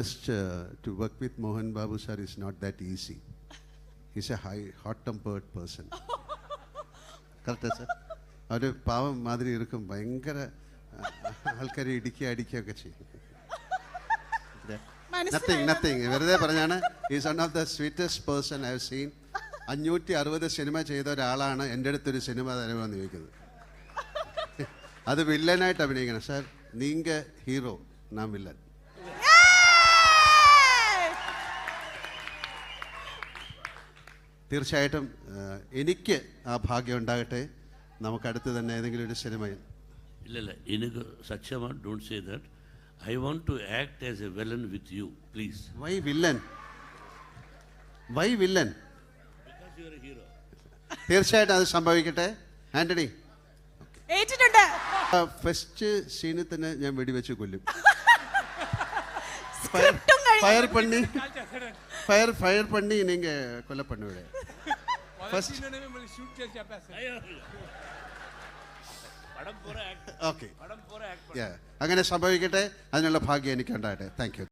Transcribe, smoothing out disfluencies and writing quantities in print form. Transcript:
Just to work with Mohan Babu sir is not that easy. He's a hot-tempered person. Correct, sir? അവര് പാവം മാതിരി ഇരിക്കും, ഭയങ്കര ആൾക്കാരെ അടിക്കുകയൊക്കെ ചെയ്യും. Nothing. വെറുതെ പറഞ്ഞാണ്. He's one of the sweetest person I have seen. 560 cinema ചെയ്ത ഒരാളാണ് എൻ്റെ അടുത്തൊരു സിനിമ തരുമെന്ന് ചോദിക്കുന്നത്. അത് വില്ലനായിട്ട് അഭിനയിക്കണം. സാർ നീങ്ക ഹീറോ, നാം വില്ലൻ. തീർച്ചയായിട്ടും എനിക്ക് ആ ഭാഗ്യം ഉണ്ടാകട്ടെ. നമുക്ക് അടുത്ത് തന്നെ ഏതെങ്കിലും ഒരു സിനിമയിൽ. ഇല്ല എനിക്ക് സത്യമാണ്. Don't say that. I want to act as a villain with you, please. Why villain? Because you are a hero. തീർച്ചയായിട്ടും അത് സംഭവിക്കട്ടെ. ആന്റണി ഏറ്റിട്ടുണ്ട്. ഫസ്റ്റ് സീനിൽ തന്നെ ഞാൻ വെടിവെച്ച് കൊല്ലും. ഫയർ പണ്ണി നീങ്ക കൊല്ല പണ്ണുവിടെ. ഓക്കെ, അങ്ങനെ സംഭവിക്കട്ടെ. അതിനുള്ള ഭാഗ്യം എനിക്ക് ഉണ്ടാകട്ടെ. Thank you.